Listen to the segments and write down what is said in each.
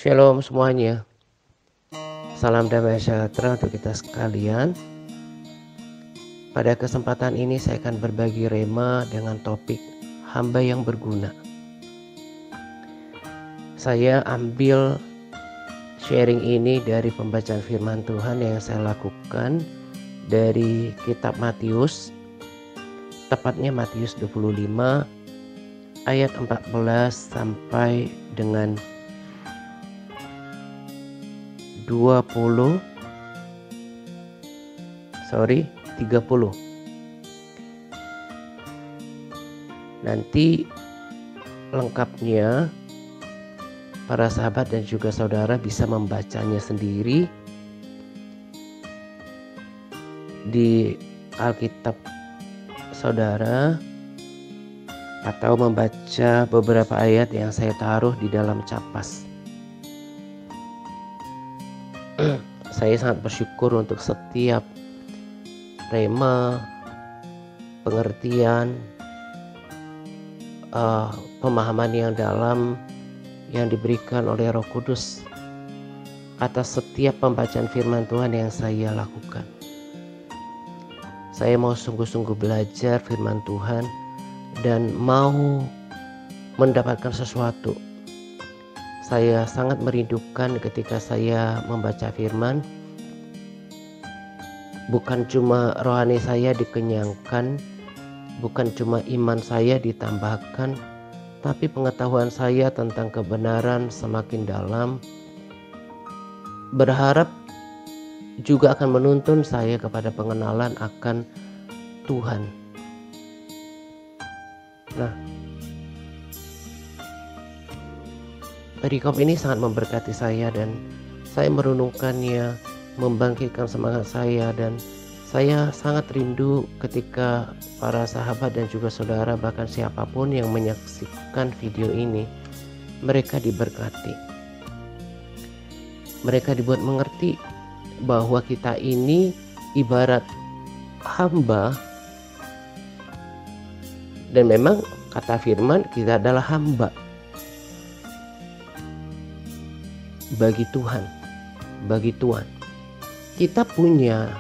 Shalom semuanya. Salam damai sejahtera untuk kita sekalian. Pada kesempatan ini saya akan berbagi rema dengan topik hamba yang berguna. Saya ambil sharing ini dari pembacaan firman Tuhan yang saya lakukan dari kitab Matius, tepatnya Matius 25 ayat 14 sampai dengan 30. Nanti lengkapnya para sahabat dan juga saudara bisa membacanya sendiri di Alkitab saudara, atau membaca beberapa ayat yang saya taruh di dalam capas. Saya sangat bersyukur untuk setiap rema, pengertian, pemahaman yang dalam yang diberikan oleh Roh Kudus atas setiap pembacaan firman Tuhan yang saya lakukan. Saya mau sungguh-sungguh belajar firman Tuhan dan mau mendapatkan sesuatu. Saya sangat merindukan ketika saya membaca firman, bukan cuma rohani saya dikenyangkan, bukan cuma iman saya ditambahkan, tapi pengetahuan saya tentang kebenaran semakin dalam. Berharap juga akan menuntun saya kepada pengenalan akan Tuhan. Nah, perikop ini sangat memberkati saya dan saya merenungkannya, membangkitkan semangat saya, dan saya sangat rindu ketika para sahabat dan juga saudara, bahkan siapapun yang menyaksikan video ini, mereka diberkati. Mereka dibuat mengerti bahwa kita ini ibarat hamba, dan memang kata firman kita adalah hamba bagi Tuhan, bagi Tuhan. Kita punya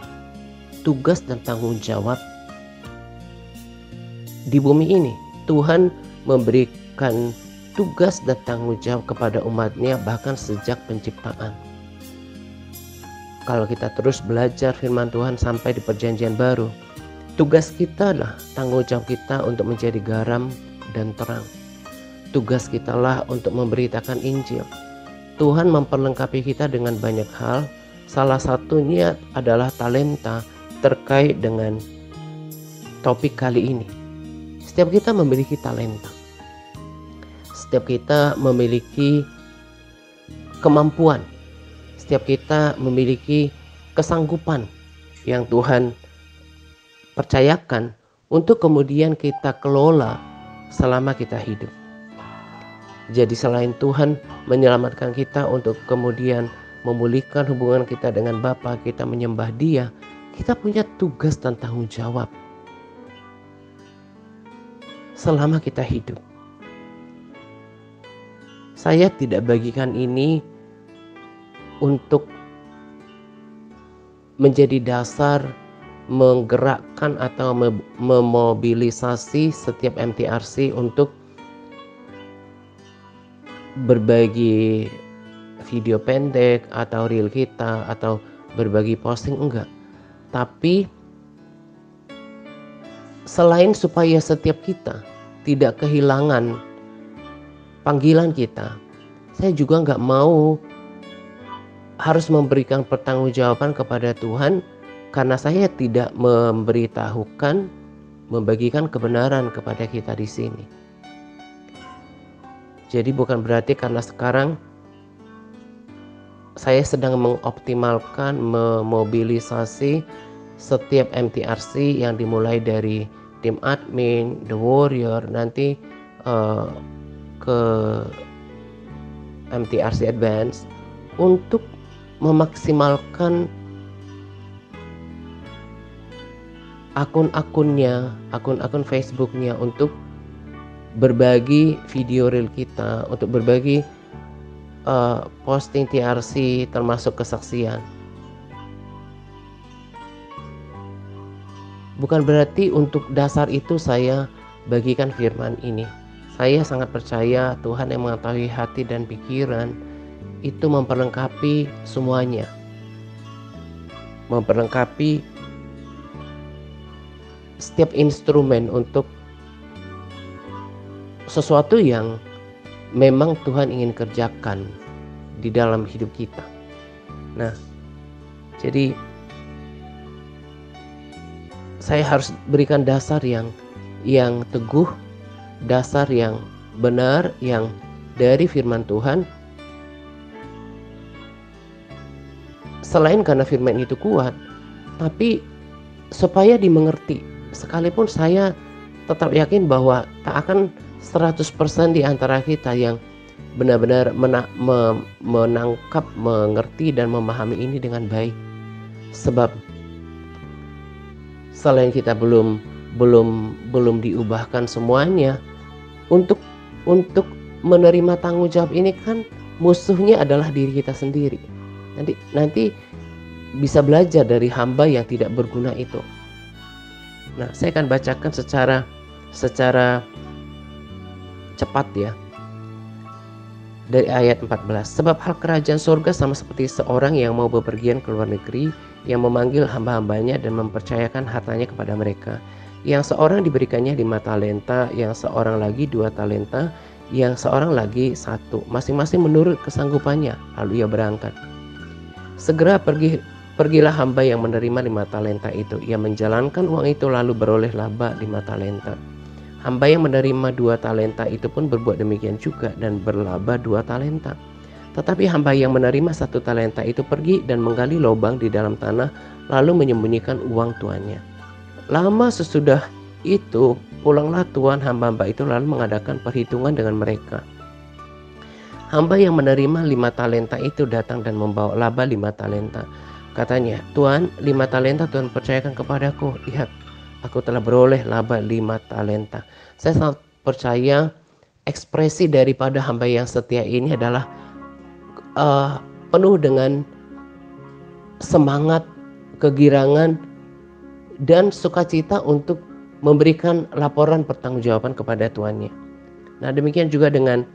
tugas dan tanggung jawab di bumi ini. Tuhan memberikan tugas dan tanggung jawab kepada umatnya bahkan sejak penciptaan. Kalau kita terus belajar firman Tuhan sampai di perjanjian baru, tugas kita lah, tanggung jawab kita untuk menjadi garam dan terang. Tugas kita lah untuk memberitakan Injil. Tuhan memperlengkapi kita dengan banyak hal. Salah satunya adalah talenta terkait dengan topik kali ini. Setiap kita memiliki talenta. Setiap kita memiliki kemampuan. Setiap kita memiliki kesanggupan yang Tuhan percayakan untuk kemudian kita kelola selama kita hidup. Jadi selain Tuhan menyelamatkan kita untuk kemudian memulihkan hubungan kita dengan Bapa, kita menyembah Dia, kita punya tugas dan tanggung jawab selama kita hidup. Saya tidak bagikan ini untuk menjadi dasar menggerakkan atau memobilisasi setiap MTRC untuk berbagi video pendek atau reel kita atau berbagi posting, enggak. Tapi selain supaya setiap kita tidak kehilangan panggilan kita, saya juga enggak mau harus memberikan pertanggungjawaban kepada Tuhan karena saya tidak memberitahukan, membagikan kebenaran kepada kita di sini. Jadi bukan berarti karena sekarang saya sedang mengoptimalkan, memobilisasi setiap MTRC yang dimulai dari tim admin, The Warrior, nanti ke MTRC Advance untuk memaksimalkan akun-akunnya, akun-akun Facebooknya untuk berbagi video reel kita, untuk berbagi posting TRC termasuk kesaksian. Bukan berarti untuk dasar itu saya bagikan firman ini. Saya sangat percaya Tuhan yang mengetahui hati dan pikiran itu memperlengkapi semuanya. Memperlengkapi setiap instrumen untuk sesuatu yang memang Tuhan ingin kerjakan di dalam hidup kita. Nah, jadi saya harus berikan dasar yang teguh, dasar yang benar, yang dari firman Tuhan. Selain karena firman itu kuat, tapi supaya dimengerti. Sekalipun saya tetap yakin bahwa tak akan 100% di antara kita yang benar-benar menangkap, mengerti dan memahami ini dengan baik. Sebab selain kita belum diubahkan semuanya, untuk menerima tanggung jawab ini kan musuhnya adalah diri kita sendiri. Nanti bisa belajar dari hamba yang tidak berguna itu. Nah, saya akan bacakan secara cepat ya. Dari ayat 14. Sebab hal kerajaan surga sama seperti seorang yang mau bepergian ke luar negeri, yang memanggil hamba-hambanya dan mempercayakan hartanya kepada mereka. Yang seorang diberikannya 5 talenta, yang seorang lagi 2 talenta, yang seorang lagi 1, masing-masing menurut kesanggupannya. Lalu ia berangkat. Segera pergilah hamba yang menerima 5 talenta itu. Ia menjalankan uang itu lalu beroleh laba 5 talenta. Hamba yang menerima 2 talenta itu pun berbuat demikian juga dan berlaba 2 talenta. Tetapi hamba yang menerima 1 talenta itu pergi dan menggali lubang di dalam tanah lalu menyembunyikan uang tuannya. Lama sesudah itu pulanglah tuan hamba-hamba itu lalu mengadakan perhitungan dengan mereka. Hamba yang menerima 5 talenta itu datang dan membawa laba 5 talenta. Katanya, Tuan, 5 talenta Tuhan percayakan kepadaku. Lihat, aku telah beroleh laba 5 talenta. Saya sangat percaya ekspresi daripada hamba yang setia ini adalah penuh dengan semangat, kegirangan, dan sukacita untuk memberikan laporan pertanggungjawaban kepada tuannya. Nah, demikian juga dengan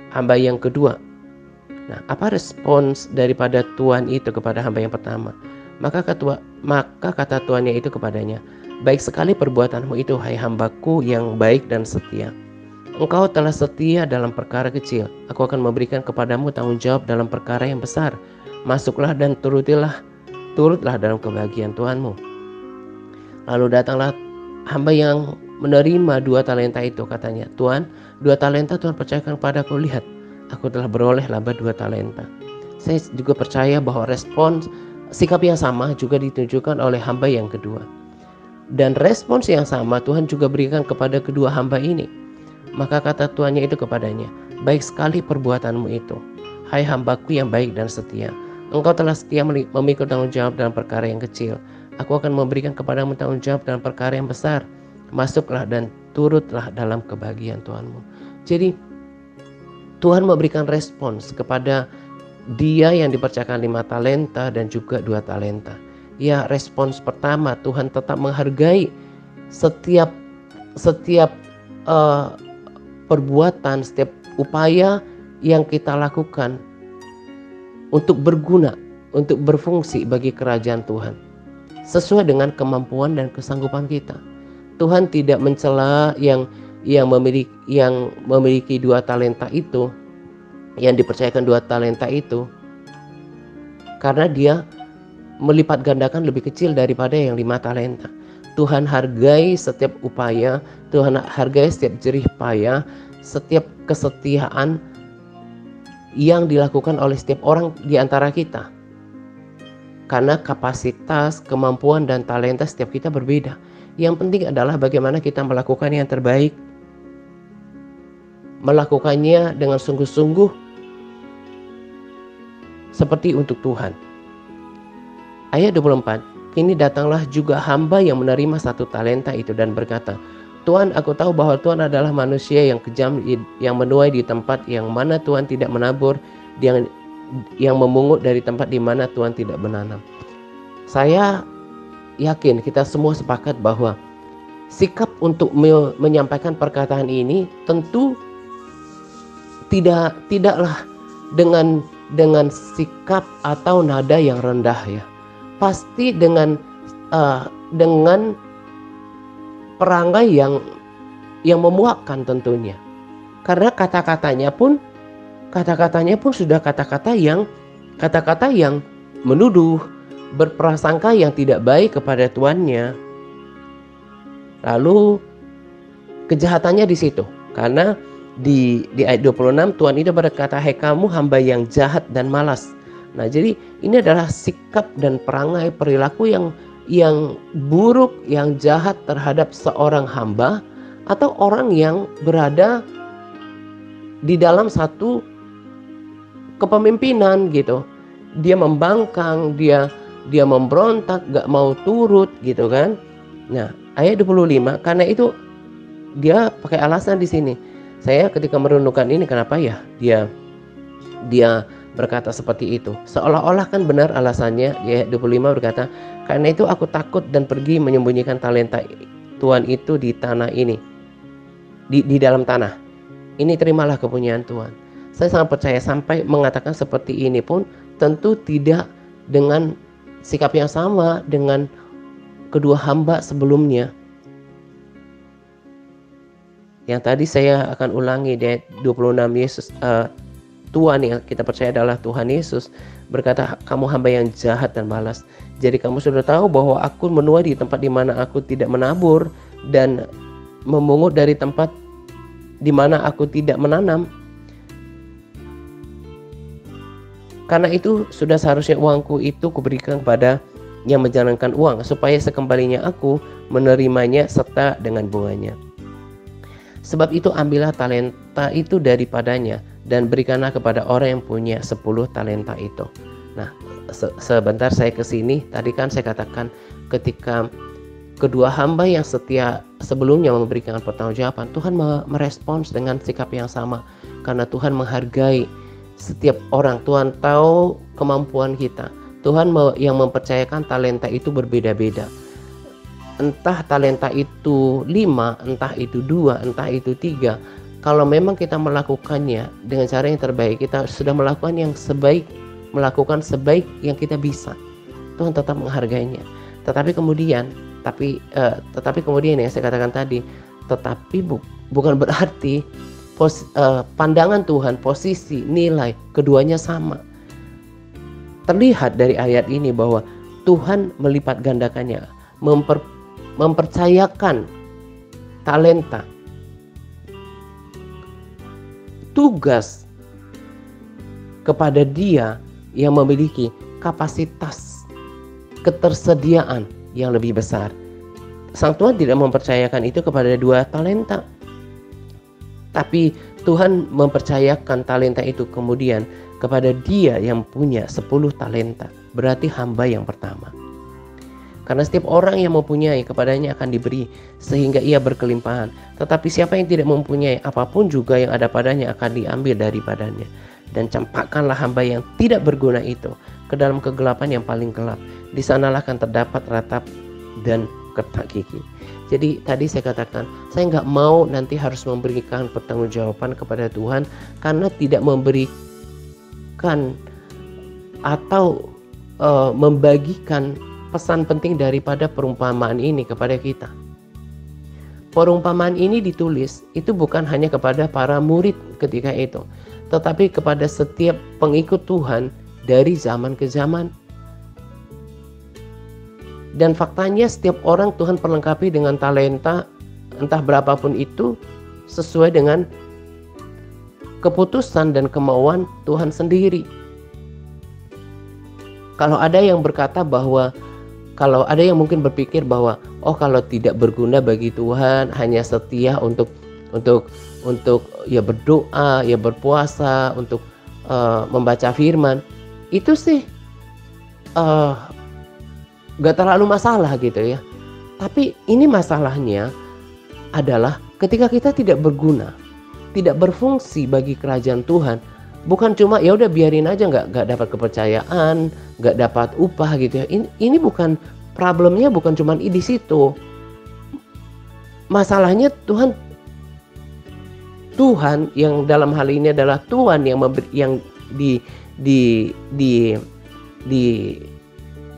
hamba yang kedua. Nah, apa respons daripada tuan itu kepada hamba yang pertama? Maka kata tuannya itu kepadanya, baik sekali perbuatanmu itu, hai hambaku yang baik dan setia. Engkau telah setia dalam perkara kecil, aku akan memberikan kepadamu tanggung jawab dalam perkara yang besar. Masuklah dan turutlah dalam kebahagiaan Tuhanmu. Lalu datanglah hamba yang menerima 2 talenta itu, katanya, Tuan, 2 talenta Tuhan percayakan padaku, lihat, aku telah beroleh laba 2 talenta. Saya juga percaya bahwa respons sikap yang sama juga ditunjukkan oleh hamba yang kedua. Dan respons yang sama Tuhan juga berikan kepada kedua hamba ini. Maka kata tuannya itu kepadanya, baik sekali perbuatanmu itu, hai hambaku yang baik dan setia. Engkau telah setia memikul tanggung jawab dalam perkara yang kecil. Aku akan memberikan kepadamu tanggung jawab dalam perkara yang besar. Masuklah dan turutlah dalam kebahagiaan Tuhanmu. Jadi Tuhan memberikan respons kepada dia yang dipercayakan 5 talenta dan juga 2 talenta. Ya, respons pertama, Tuhan tetap menghargai setiap perbuatan, setiap upaya yang kita lakukan untuk berguna, untuk berfungsi bagi kerajaan Tuhan, sesuai dengan kemampuan dan kesanggupan kita. Tuhan tidak mencela yang memiliki 2 talenta itu, yang dipercayakan 2 talenta itu, karena dia melipat gandakan lebih kecil daripada yang 5 talenta. Tuhan hargai setiap upaya, Tuhan hargai setiap jerih payah, setiap kesetiaan yang dilakukan oleh setiap orang di antara kita. Karena kapasitas, kemampuan, dan talenta setiap kita berbeda. Yang penting adalah bagaimana kita melakukan yang terbaik, melakukannya dengan sungguh-sungguh seperti untuk Tuhan. Ayat 24, kini datanglah juga hamba yang menerima 1 talenta itu dan berkata, Tuhan, aku tahu bahwa Tuhan adalah manusia yang kejam, yang menuai di tempat yang mana Tuhan tidak menabur, yang memungut dari tempat di mana Tuhan tidak menanam. Saya yakin kita semua sepakat bahwa sikap untuk menyampaikan perkataan ini tentu tidaklah dengan sikap atau nada yang rendah ya. Pasti dengan perangai yang memuakkan tentunya. Karena kata-katanya pun sudah kata-kata yang menuduh, berprasangka yang tidak baik kepada tuannya. Lalu kejahatannya di situ. Karena di ayat 26 Tuhan itu berkata, "Hai kamu hamba yang jahat dan malas." Nah, jadi ini adalah sikap dan perangai perilaku yang buruk, yang jahat terhadap seorang hamba atau orang yang berada di dalam satu kepemimpinan gitu. Dia membangkang, dia memberontak, gak mau turut gitu kan. Nah, ayat 25, karena itu dia pakai alasan di sini. Saya ketika merenungkan ini, kenapa ya dia berkata seperti itu. Seolah-olah kan benar alasannya. Ayat 25 berkata, "Karena itu aku takut dan pergi menyembunyikan talenta Tuhan itu di tanah ini, di dalam tanah. Ini terimalah kepunyaan Tuhan." Saya sangat percaya sampai mengatakan seperti ini pun tentu tidak dengan sikap yang sama dengan kedua hamba sebelumnya. Yang tadi saya akan ulangi di ayat 26, Yesus Tuhan yang kita percaya adalah Tuhan Yesus berkata, "Kamu hamba yang jahat dan malas. Jadi kamu sudah tahu bahwa aku menuai di tempat di mana aku tidak menabur dan memungut dari tempat di mana aku tidak menanam. Karena itu sudah seharusnya uangku itu kuberikan kepada yang menjalankan uang, supaya sekembalinya aku menerimanya serta dengan bunganya. Sebab itu ambillah talenta itu daripadanya dan berikanlah kepada orang yang punya 10 talenta itu." Nah, sebentar saya ke sini. Tadi kan saya katakan ketika kedua hamba yang setia sebelumnya memberikan pertanggungjawaban, Tuhan merespons dengan sikap yang sama. Karena Tuhan menghargai setiap orang. Tuhan tahu kemampuan kita. Tuhan yang mempercayakan talenta itu berbeda-beda. Entah talenta itu 5, entah itu 2, entah itu 3. Kalau memang kita melakukannya dengan cara yang terbaik, kita sudah melakukan sebaik yang kita bisa, Tuhan tetap menghargainya. Tetapi kemudian yang saya katakan tadi, bukan berarti pandangan Tuhan, posisi, nilai keduanya sama. Terlihat dari ayat ini bahwa Tuhan melipat gandakannya, mempercayakan talenta, tugas kepada dia yang memiliki kapasitas ketersediaan yang lebih besar. Sang Tuhan tidak mempercayakan itu kepada 2 talenta, tapi Tuhan mempercayakan talenta itu kemudian kepada dia yang punya 10 talenta. Berarti hamba yang pertama. Karena setiap orang yang mempunyai, kepadanya akan diberi sehingga ia berkelimpahan. Tetapi siapa yang tidak mempunyai, apapun juga yang ada padanya akan diambil daripadanya. Dan campakkanlah hamba yang tidak berguna itu ke dalam kegelapan yang paling gelap. Di sanalah akan terdapat ratap dan ketak gigi. Jadi tadi saya katakan, saya nggak mau nanti harus memberikan pertanggungjawaban kepada Tuhan karena tidak memberikan atau membagikan pesan penting daripada perumpamaan ini kepada kita. Perumpamaan ini ditulis itu bukan hanya kepada para murid ketika itu, tetapi kepada setiap pengikut Tuhan dari zaman ke zaman. Dan faktanya setiap orang Tuhan perlengkapi dengan talenta, entah berapapun itu, sesuai dengan keputusan dan kemauan Tuhan sendiri. Kalau ada yang berkata bahwa, kalau ada yang mungkin berpikir bahwa kalau tidak berguna bagi Tuhan, hanya setia untuk ya berdoa, ya berpuasa, untuk membaca firman, itu sih gak terlalu masalah gitu ya. Tapi ini masalahnya adalah ketika kita tidak berguna, tidak berfungsi bagi kerajaan Tuhan, bukan cuma ya udah biarin aja nggak dapat kepercayaan, nggak dapat upah gitu ya. Ini bukan problemnya, bukan cuma di situ. Masalahnya Tuhan yang dalam hal ini adalah Tuhan yang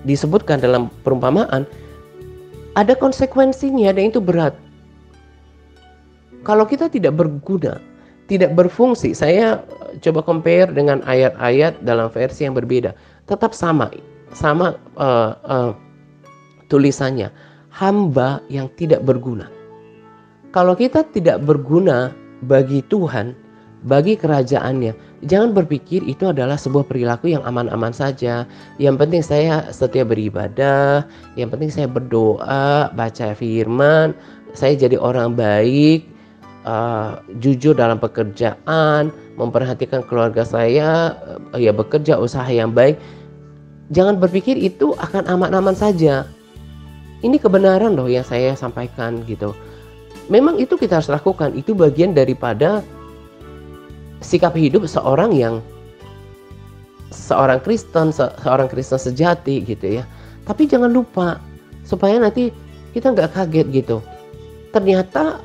disebutkan dalam perumpamaan, ada konsekuensinya dan itu berat. Kalau kita tidak berguna, tidak berfungsi, saya coba compare dengan ayat-ayat dalam versi yang berbeda, tetap sama tulisannya, hamba yang tidak berguna. Kalau kita tidak berguna bagi Tuhan, bagi kerajaannya, jangan berpikir itu adalah sebuah perilaku yang aman-aman saja. Yang penting saya setia beribadah, yang penting saya berdoa, baca firman, saya jadi orang baik, jujur dalam pekerjaan, memperhatikan keluarga saya, ya bekerja usaha yang baik. Jangan berpikir itu akan aman-aman saja. Ini kebenaran loh yang saya sampaikan gitu. Memang itu kita harus lakukan, itu bagian daripada sikap hidup seorang Kristen, seorang Kristen sejati gitu ya. Tapi jangan lupa supaya nanti kita nggak kaget gitu. Ternyata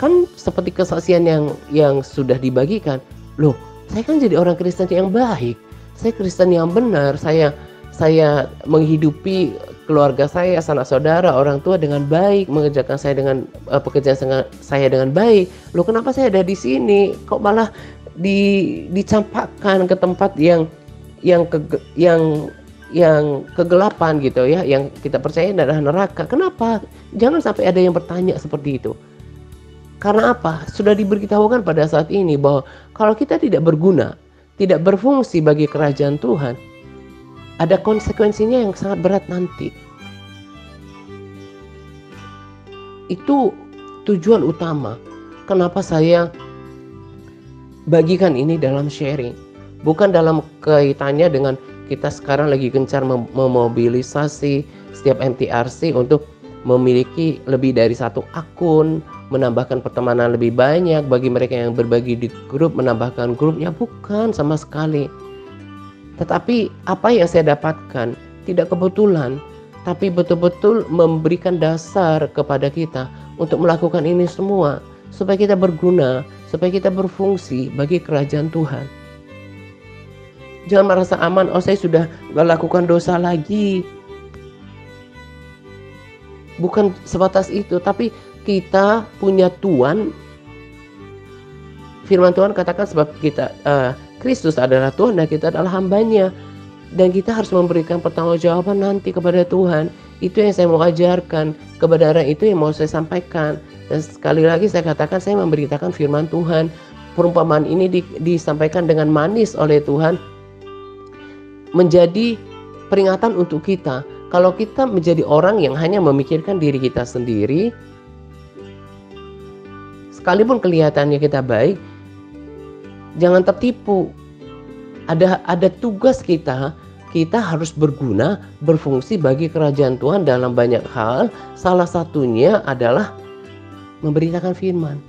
kan seperti kesaksian yang sudah dibagikan, loh saya kan jadi orang Kristen yang baik, saya Kristen yang benar, saya menghidupi keluarga saya, sanak saudara, orang tua dengan baik, mengerjakan saya dengan pekerjaan saya dengan baik. Loh kenapa saya ada di sini? Kok malah dicampakkan ke tempat yang kegelapan gitu ya, yang kita percaya adalah neraka. Kenapa? Jangan sampai ada yang bertanya seperti itu. Karena apa? Sudah diberitahukan pada saat ini bahwa kalau kita tidak berguna, tidak berfungsi bagi kerajaan Tuhan, ada konsekuensinya yang sangat berat nanti. Itu tujuan utama kenapa saya bagikan ini dalam sharing. Bukan dalam kaitannya dengan kita sekarang lagi gencar memobilisasi setiap MTRC untuk memiliki lebih dari satu akun, menambahkan pertemanan lebih banyak bagi mereka yang berbagi di grup, menambahkan grupnya. Bukan sama sekali. Tetapi apa yang saya dapatkan tidak kebetulan, tapi betul-betul memberikan dasar kepada kita untuk melakukan ini semua supaya kita berguna, supaya kita berfungsi bagi kerajaan Tuhan. Jangan merasa aman, oh saya sudah gak lakukan dosa lagi. Bukan sebatas itu, tapi kita punya Tuhan. Firman Tuhan katakan sebab kita Kristus adalah Tuhan dan kita adalah hambanya. Dan kita harus memberikan pertanggungjawaban nanti kepada Tuhan. Itu yang saya mau ajarkan, kebenaran itu yang mau saya sampaikan. Dan sekali lagi saya katakan, saya memberitakan firman Tuhan. Perumpamaan ini disampaikan dengan manis oleh Tuhan, menjadi peringatan untuk kita. Kalau kita menjadi orang yang hanya memikirkan diri kita sendiri, sekalipun kelihatannya kita baik, jangan tertipu. Ada tugas kita harus berguna, berfungsi bagi kerajaan Tuhan dalam banyak hal. Salah satunya adalah memberitakan firman.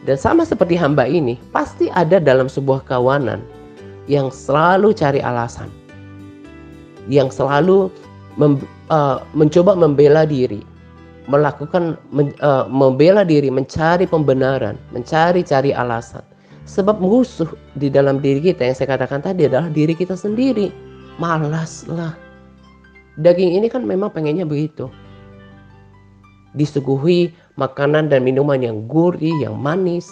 Dan sama seperti hamba ini, pasti ada dalam sebuah kawanan yang selalu cari alasan, yang selalu mencoba membela diri, membela diri, mencari pembenaran, mencari alasan. Sebab musuh di dalam diri kita yang saya katakan tadi adalah diri kita sendiri. Malaslah. Daging ini kan memang pengennya begitu. Disuguhi makanan dan minuman yang gurih, yang manis,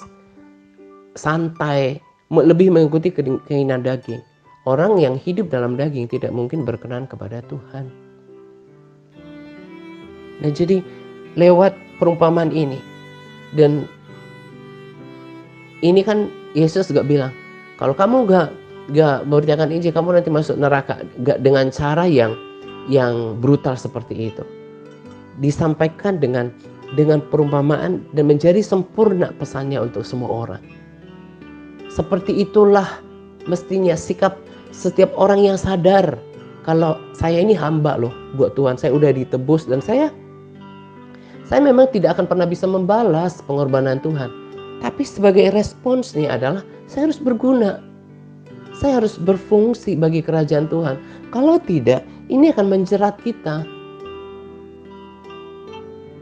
santai, lebih mengikuti keinginan daging. Orang yang hidup dalam daging tidak mungkin berkenan kepada Tuhan. Nah jadi lewat perumpamaan ini, dan ini kan Yesus gak bilang, kalau kamu gak memberitakan Injil, kamu nanti masuk neraka. Gak dengan cara yang brutal seperti itu. Disampaikan dengan perumpamaan dan menjadi sempurna pesannya untuk semua orang. Seperti itulah mestinya sikap setiap orang yang sadar kalau saya ini hamba loh buat Tuhan, saya udah ditebus dan saya memang tidak akan pernah bisa membalas pengorbanan Tuhan. Tapi sebagai responsnya adalah saya harus berguna. Saya harus berfungsi bagi kerajaan Tuhan. Kalau tidak, ini akan menjerat kita.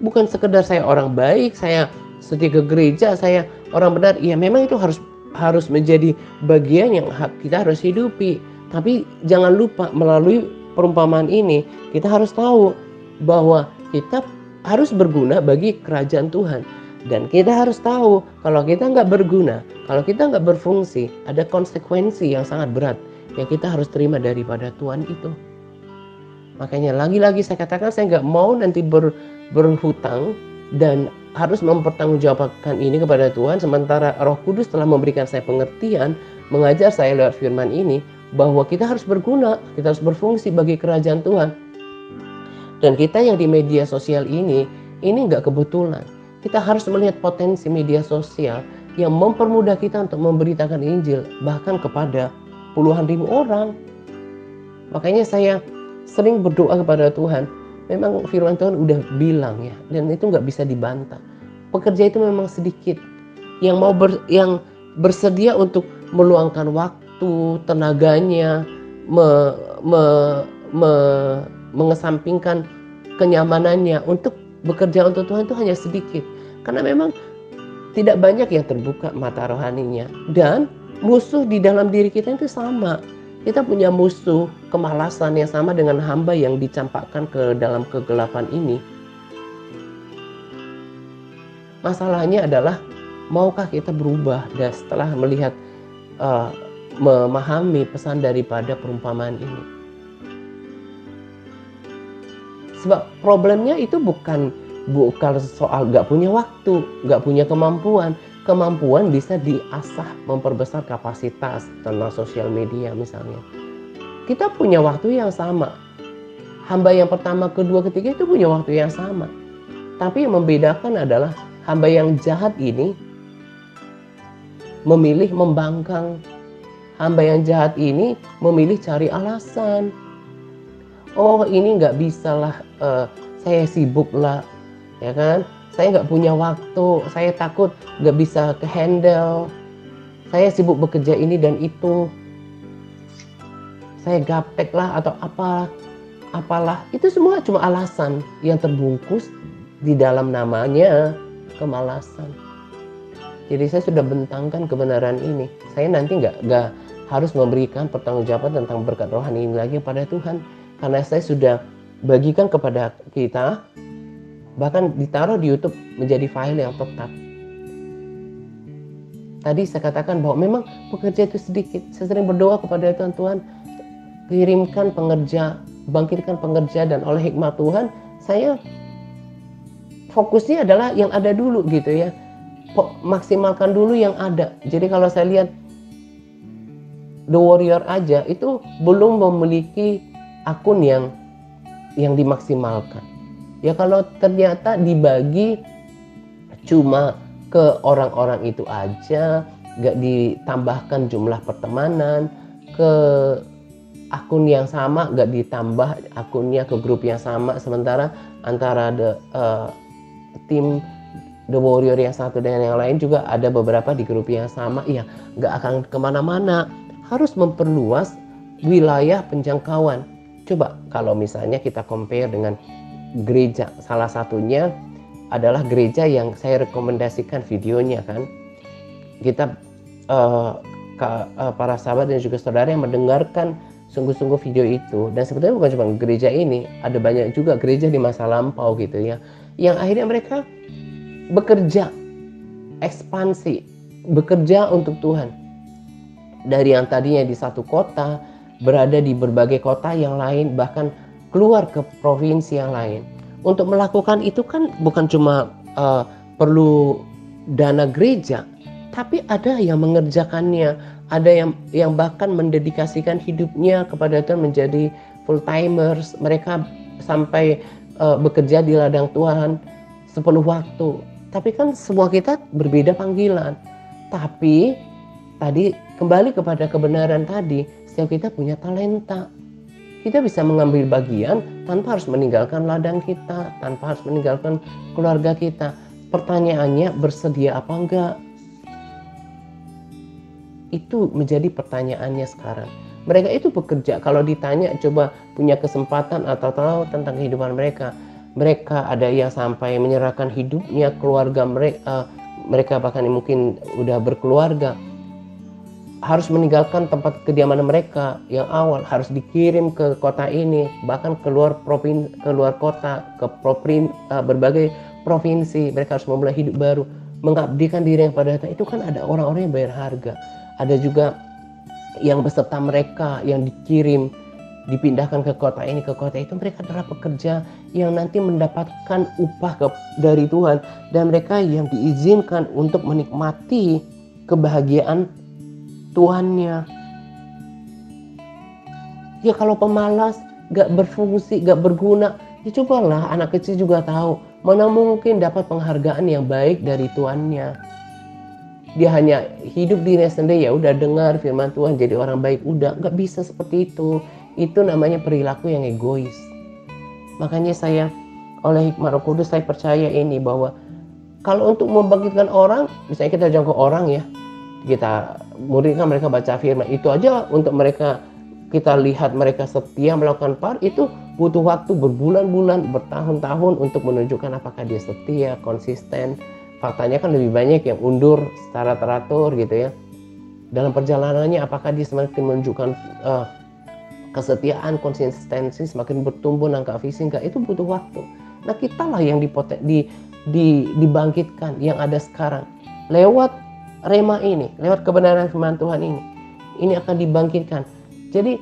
Bukan sekedar saya orang baik, saya setia ke gereja, saya orang benar. Ya memang itu harus menjadi bagian yang kita harus hidupi. Tapi jangan lupa melalui perumpamaan ini kita harus tahu bahwa kita harus berguna bagi kerajaan Tuhan. Dan kita harus tahu kalau kita nggak berguna, kalau kita nggak berfungsi, ada konsekuensi yang sangat berat yang kita harus terima daripada Tuhan itu. Makanya lagi-lagi saya katakan saya nggak mau nanti berhutang dan harus mempertanggungjawabkan ini kepada Tuhan, sementara Roh Kudus telah memberikan saya pengertian, mengajar saya lewat firman ini bahwa kita harus berguna, kita harus berfungsi bagi kerajaan Tuhan. Dan kita yang di media sosial ini nggak kebetulan. Kita harus melihat potensi media sosial yang mempermudah kita untuk memberitakan Injil bahkan kepada puluhan ribu orang. Makanya saya sering berdoa kepada Tuhan. Memang firman Tuhan udah bilang ya, dan itu nggak bisa dibantah. Pekerja itu memang sedikit. Yang bersedia untuk meluangkan waktu, tenaganya, mengesampingkan kenyamanannya untuk bekerja untuk Tuhan itu hanya sedikit. Karena memang tidak banyak yang terbuka mata rohaninya. Dan musuh di dalam diri kita itu sama. Kita punya musuh kemalasan yang sama dengan hamba yang dicampakkan ke dalam kegelapan ini. Masalahnya adalah maukah kita berubah dan setelah melihat memahami pesan daripada perumpamaan ini. Sebab problemnya itu bukan soal gak punya waktu, gak punya kemampuan. Kemampuan bisa diasah, memperbesar kapasitas tentang sosial media misalnya. Kita punya waktu yang sama. Hamba yang pertama, kedua, ketiga itu punya waktu yang sama. Tapi yang membedakan adalah hamba yang jahat ini memilih membangkang. Hamba yang jahat ini memilih cari alasan. Oh ini nggak bisa lah, saya sibuk lah, ya kan? Saya nggak punya waktu, saya takut nggak bisa ke-handle, saya sibuk bekerja ini dan itu, saya gaptek lah atau apalah. Itu semua cuma alasan yang terbungkus di dalam namanya kemalasan. Jadi saya sudah bentangkan kebenaran ini. Saya nanti nggak harus memberikan pertanggungjawaban tentang berkat rohani ini lagi kepada Tuhan. Karena saya sudah bagikan kepada kita, bahkan ditaruh di YouTube menjadi file yang tetap. Tadi saya katakan bahwa memang pekerja itu sedikit. Saya sering berdoa kepada Tuhan, Tuhan kirimkan pengerja, bangkitkan pengerja, dan oleh hikmat Tuhan, saya fokusnya adalah yang ada dulu gitu ya. Maksimalkan dulu yang ada. Jadi kalau saya lihat The Warrior aja itu belum memiliki akun yang dimaksimalkan. Ya kalau ternyata dibagi cuma ke orang-orang itu aja, gak ditambahkan jumlah pertemanan, ke akun yang sama gak ditambah akunnya ke grup yang sama, sementara antara tim The Warrior yang satu dengan yang lain juga ada beberapa di grup yang sama, ya gak akan kemana-mana. Harus memperluas wilayah penjangkauan. Coba kalau misalnya kita compare dengan gereja, salah satunya adalah gereja yang saya rekomendasikan videonya kan. Kita para sahabat dan juga saudara yang mendengarkan sungguh-sungguh video itu, dan sebetulnya bukan cuma gereja ini, ada banyak juga gereja di masa lampau gitu ya, yang akhirnya mereka bekerja ekspansi, bekerja untuk Tuhan. Dari yang tadinya di satu kota berada di berbagai kota yang lain, bahkan keluar ke provinsi yang lain. Untuk melakukan itu kan bukan cuma perlu dana gereja, tapi ada yang mengerjakannya, ada yang bahkan mendedikasikan hidupnya kepada Tuhan menjadi full timers. Mereka sampai bekerja di ladang Tuhan sepenuh waktu. Tapi kan semua kita berbeda panggilan. Tapi tadi kembali kepada kebenaran tadi, setiap kita punya talenta. Kita bisa mengambil bagian tanpa harus meninggalkan ladang kita, tanpa harus meninggalkan keluarga kita. Pertanyaannya, bersedia apa enggak? Itu menjadi pertanyaannya sekarang. Mereka itu bekerja, kalau ditanya coba punya kesempatan atau tahu tentang kehidupan mereka. Mereka ada yang sampai menyerahkan hidupnya, keluarga mereka bahkan mungkin udah berkeluarga, harus meninggalkan tempat kediaman mereka yang awal, harus dikirim ke kota ini, bahkan keluar kota, ke berbagai provinsi. Mereka harus memulai hidup baru, mengabdikan diri yang pada datang. Itu kan ada orang-orang yang bayar harga. Ada juga yang beserta mereka yang dikirim, dipindahkan ke kota ini, ke kota itu. Mereka adalah pekerja yang nanti mendapatkan upah dari Tuhan, dan mereka yang diizinkan untuk menikmati kebahagiaan Tuhannya. Ya kalau pemalas, gak berfungsi, gak berguna, ya cobalah, anak kecil juga tahu, mana mungkin dapat penghargaan yang baik dari Tuhannya. Dia hanya hidup dirinya sendiri, ya udah dengar firman Tuhan jadi orang baik, udah. Gak bisa seperti itu. Itu namanya perilaku yang egois. Makanya saya, oleh hikmat Roh Kudus, saya percaya ini, bahwa kalau untuk membangkitkan orang, misalnya kita jangkau orang ya, kita muridkan mereka baca firman, itu aja untuk mereka, kita lihat mereka setia melakukan itu butuh waktu berbulan-bulan, bertahun-tahun untuk menunjukkan apakah dia setia, konsisten. Faktanya kan lebih banyak yang undur secara teratur gitu ya. Dalam perjalanannya apakah dia semakin menunjukkan kesetiaan, konsistensi, semakin bertumbuh nangka visi, enggak, itu butuh waktu. Nah kita lah yang dibangkitkan yang ada sekarang lewat rema ini, lewat kebenaran firman Tuhan ini akan dibangkitkan. Jadi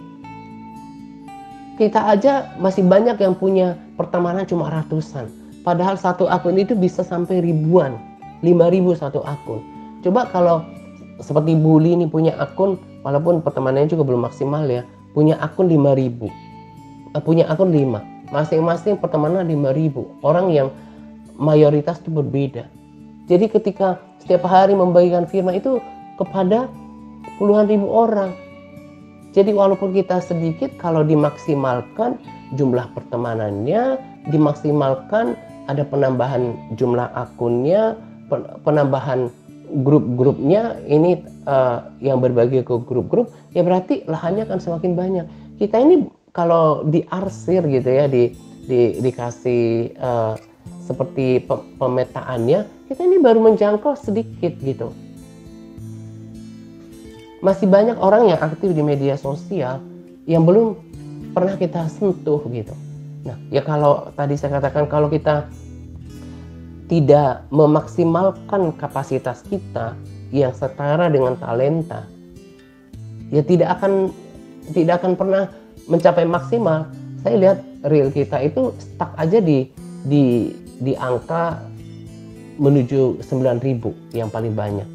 kita aja masih banyak yang punya pertemanan cuma ratusan, padahal satu akun itu bisa sampai ribuan, 5.000 satu akun. Coba kalau seperti Bully ini punya akun, walaupun pertemanannya juga belum maksimal ya, punya akun 5.000, punya akun 5, masing-masing pertemanan 5.000 orang yang mayoritas itu berbeda. Jadi ketika setiap hari membagikan firman itu kepada puluhan ribu orang. Jadi walaupun kita sedikit, kalau dimaksimalkan jumlah pertemanannya, dimaksimalkan ada penambahan jumlah akunnya, penambahan grup-grupnya ini yang berbagi ke grup-grup, ya berarti lahannya akan semakin banyak. Kita ini kalau diarsir gitu ya, dikasih seperti pemetaannya, kita ini baru menjangkau sedikit gitu. Masih banyak orang yang aktif di media sosial yang belum pernah kita sentuh gitu. Nah ya kalau tadi saya katakan, kalau kita tidak memaksimalkan kapasitas kita yang setara dengan talenta, ya tidak akan pernah mencapai maksimal. Saya lihat real kita itu stuck aja di angka menuju 9.000 yang paling banyak.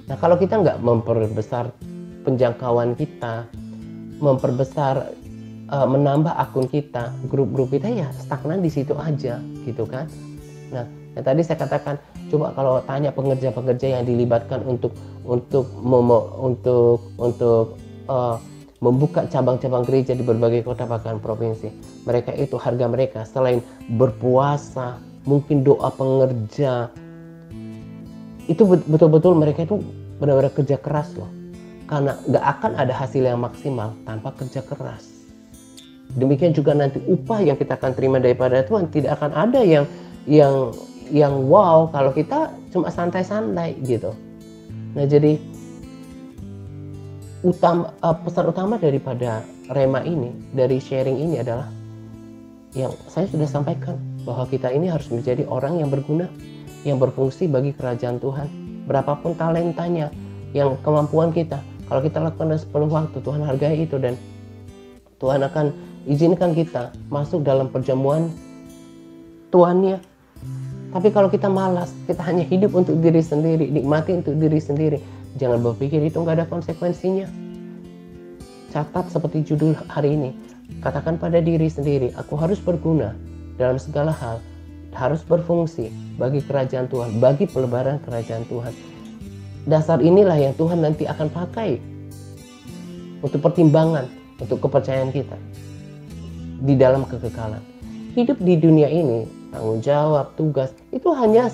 Nah kalau kita nggak memperbesar penjangkauan kita, memperbesar menambah akun kita, grup-grup kita, ya stagnan di situ aja gitu kan. Nah yang tadi saya katakan, coba kalau tanya pengerja-pengerja yang dilibatkan untuk membuka cabang-cabang gereja di berbagai kota bahkan provinsi, mereka itu harga mereka selain berpuasa, mungkin doa pengerja, itu betul-betul mereka itu benar-benar kerja keras loh. Karena gak akan ada hasil yang maksimal tanpa kerja keras. Demikian juga nanti upah yang kita akan terima daripada Tuhan tidak akan ada yang wow kalau kita cuma santai-santai gitu. Nah jadi pesan utama daripada rema ini, dari sharing ini adalah yang saya sudah sampaikan, bahwa kita ini harus menjadi orang yang berguna, yang berfungsi bagi kerajaan Tuhan. Berapapun talentanya, yang kemampuan kita, kalau kita lakukan dengan sepenuh waktu, Tuhan hargai itu, dan Tuhan akan izinkan kita masuk dalam perjamuan Tuhannya. Tapi kalau kita malas, kita hanya hidup untuk diri sendiri, nikmati untuk diri sendiri, jangan berpikir itu nggak ada konsekuensinya. Catat seperti judul hari ini, katakan pada diri sendiri, aku harus berguna dalam segala hal, harus berfungsi bagi kerajaan Tuhan, bagi pelebaran kerajaan Tuhan. Dasar inilah yang Tuhan nanti akan pakai untuk pertimbangan. untuk kepercayaan kita di dalam kekekalan. Hidup di dunia ini, tanggung jawab, tugas, itu hanya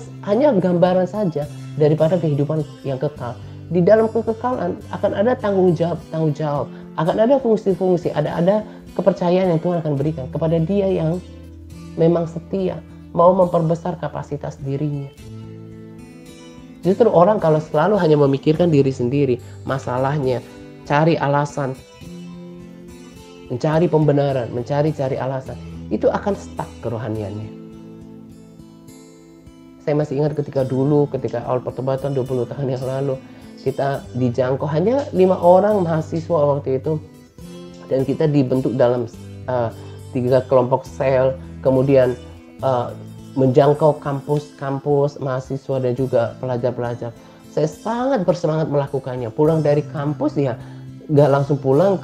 gambaran saja daripada kehidupan yang kekal. Di dalam kekekalan akan ada tanggung jawab, akan ada fungsi-fungsi, ada kepercayaan yang Tuhan akan berikan kepada dia yang memang setia, mau memperbesar kapasitas dirinya. Justru orang kalau selalu hanya memikirkan diri sendiri, masalahnya, cari alasan, mencari pembenaran, mencari alasan, itu akan stuck kerohaniannya. Saya masih ingat ketika awal pertobatan 20 tahun yang lalu, kita dijangkau hanya 5 orang mahasiswa waktu itu, dan kita dibentuk dalam 3 kelompok sel, kemudian menjangkau kampus mahasiswa dan juga pelajar-pelajar. Saya sangat bersemangat melakukannya. Pulang dari kampus ya nggak langsung pulang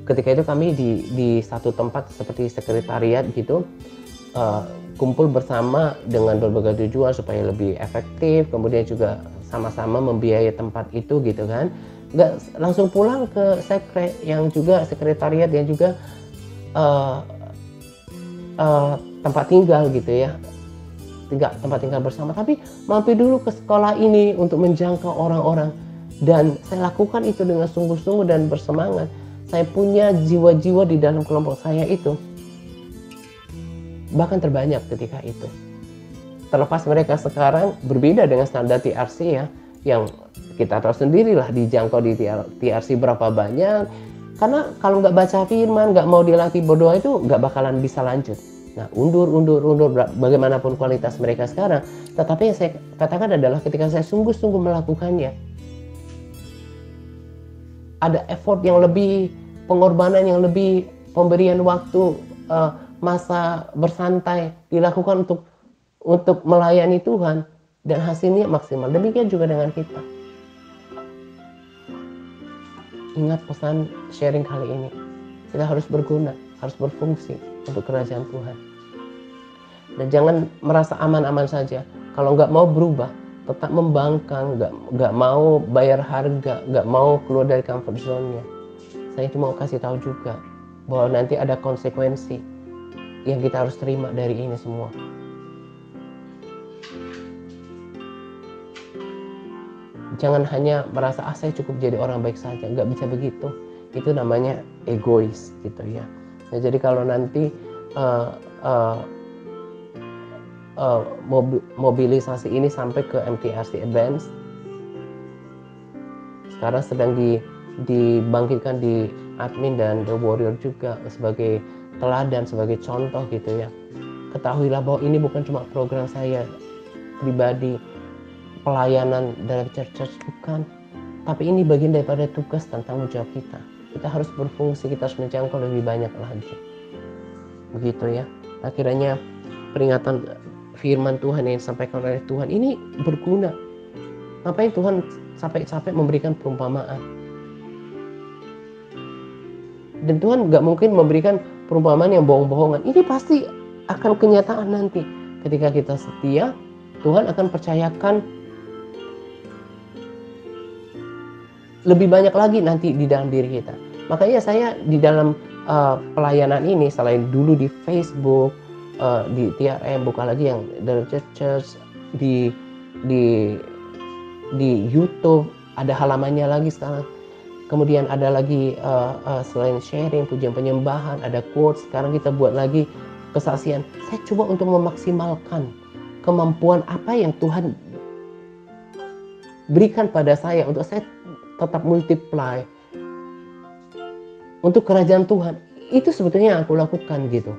ketika itu kami di satu tempat seperti sekretariat gitu, kumpul bersama dengan berbagai tujuan supaya lebih efektif, kemudian juga sama-sama membiayai tempat itu gitu kan. Nggak langsung pulang ke sekretariat yang juga tempat tinggal gitu ya, tempat tinggal bersama, tapi mampir dulu ke sekolah ini untuk menjangkau orang-orang. Dan saya lakukan itu dengan sungguh-sungguh dan bersemangat. Saya punya jiwa-jiwa di dalam kelompok saya itu bahkan terbanyak ketika itu. Terlepas mereka sekarang berbeda dengan standar TRC ya, yang kita tahu sendirilah dijangkau di TRC berapa banyak. Karena kalau nggak baca firman, nggak mau dilatih berdoa itu nggak bakalan bisa lanjut. Nah, undur bagaimanapun kualitas mereka sekarang. Tetapi yang saya katakan adalah ketika saya sungguh-sungguh melakukannya, ada effort yang lebih, pengorbanan yang lebih, pemberian waktu, masa bersantai dilakukan untuk melayani Tuhan, dan hasilnya maksimal. Demikian juga dengan kita. Ingat pesan sharing kali ini, kita harus berguna, harus berfungsi untuk kerajaan Tuhan. Dan jangan merasa aman-aman saja. Kalau nggak mau berubah, tetap membangkang, nggak mau bayar harga, nggak mau keluar dari comfort zone-nya. Saya cuma mau kasih tahu juga bahwa nanti ada konsekuensi yang kita harus terima dari ini semua. Jangan hanya merasa saya cukup jadi orang baik saja, nggak bisa begitu. Itu namanya egois gitu ya. Nah, jadi kalau nanti mobilisasi ini sampai ke MTRC Advance, sekarang sedang dibangkitkan di admin dan The Warrior juga sebagai teladan, sebagai contoh gitu ya. Ketahuilah bahwa ini bukan cuma program saya pribadi, pelayanan dalam church bukan, tapi ini bagian daripada tugas dan tanggung jawab kita. Kita harus berfungsi, kita harus menjangkau lebih banyak lagi. Begitu ya. Akhirnya peringatan firman Tuhan yang disampaikan oleh Tuhan ini berguna. Ngapain Tuhan capek-capek memberikan perumpamaan? Dan Tuhan nggak mungkin memberikan perumpamaan yang bohong-bohongan. Ini pasti akan kenyataan nanti. Ketika kita setia, Tuhan akan percayakan lebih banyak lagi nanti di dalam diri kita. Makanya saya di dalam pelayanan ini, selain dulu di Facebook, di TRM, buka lagi yang dalam church, di YouTube, ada halamannya lagi sekarang. Kemudian ada lagi selain sharing, pujian penyembahan, ada quotes. Sekarang kita buat lagi kesaksian. Saya coba untuk memaksimalkan kemampuan apa yang Tuhan berikan pada saya, untuk saya tetap multiply untuk kerajaan Tuhan. Itu sebetulnya yang aku lakukan gitu.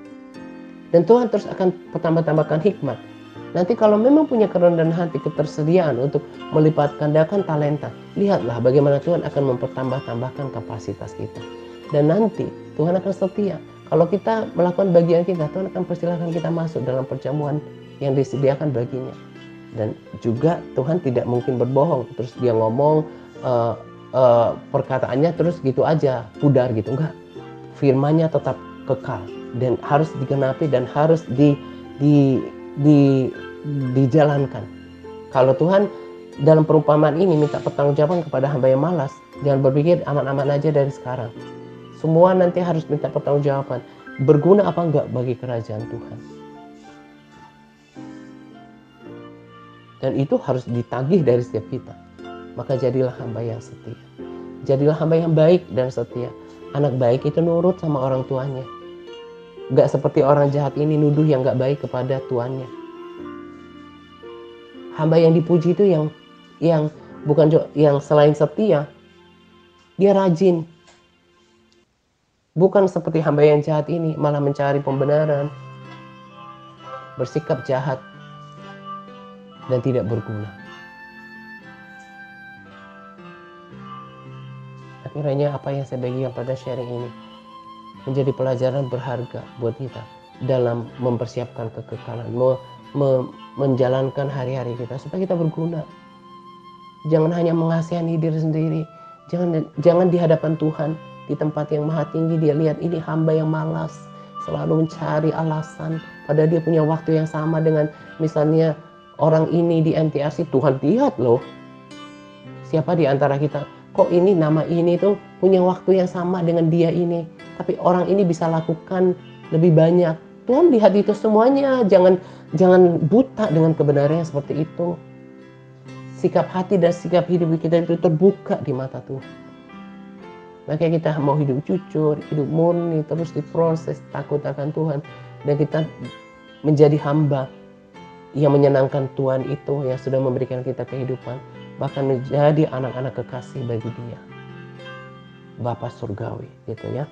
Dan Tuhan terus akan tambahkan hikmat. Nanti kalau memang punya kerendahan hati, ketersediaan untuk melipat gandakan talenta, lihatlah bagaimana Tuhan akan mempertambahkan kapasitas kita. Dan nanti Tuhan akan setia. Kalau kita melakukan bagian kita, Tuhan akan persilahkan kita masuk dalam perjamuan yang disediakan baginya. Dan juga Tuhan tidak mungkin berbohong. Terus dia ngomong perkataannya terus gitu aja, pudar gitu. Enggak. Firman-Nya tetap kekal dan harus digenapi dan harus dijalankan. Kalau Tuhan dalam perumpamaan ini minta pertanggungjawaban kepada hamba yang malas. Jangan berpikir aman-aman aja dari sekarang. Semua nanti harus minta pertanggungjawaban. Berguna apa enggak bagi kerajaan Tuhan? Dan itu harus ditagih dari setiap kita. Maka jadilah hamba yang setia. Jadilah hamba yang baik dan setia. Anak baik itu nurut sama orang tuanya. Gak seperti orang jahat ini nuduh yang gak baik kepada tuannya. Hamba yang dipuji itu yang bukan yang selain setia, dia rajin. Bukan seperti hamba yang jahat ini malah mencari pembenaran, bersikap jahat dan tidak berguna. Akhirnya apa yang saya bagikan pada sharing ini menjadi pelajaran berharga buat kita dalam mempersiapkan kekekalan, menjalankan hari-hari kita supaya kita berguna. Jangan hanya mengasihani diri sendiri, jangan di hadapan Tuhan di tempat yang maha tinggi dia lihat ini hamba yang malas, selalu mencari alasan, padahal dia punya waktu yang sama dengan misalnya orang ini di MTRC. Tuhan lihat loh, siapa di antara kita kok ini nama ini tuh punya waktu yang sama dengan dia ini, tapi orang ini bisa lakukan lebih banyak. Tuhan lihat itu semuanya. Jangan buta dengan kebenaran seperti itu. Sikap hati dan sikap hidup kita itu terbuka di mata Tuhan. Makanya kita mau hidup jujur, hidup murni, terus diproses, takut akan Tuhan. Dan kita menjadi hamba yang menyenangkan Tuhan itu, yang sudah memberikan kita kehidupan. Bahkan menjadi anak-anak kekasih bagi Dia, Bapa Surgawi gitu ya.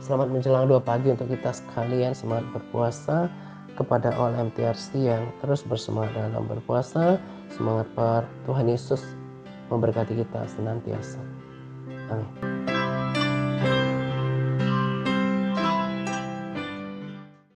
Selamat menjelang 2 pagi untuk kita sekalian. Semangat berpuasa. Kepada all MTRC yang terus bersemangat dalam berpuasa, semangat Tuhan Yesus memberkati kita senantiasa. Amin.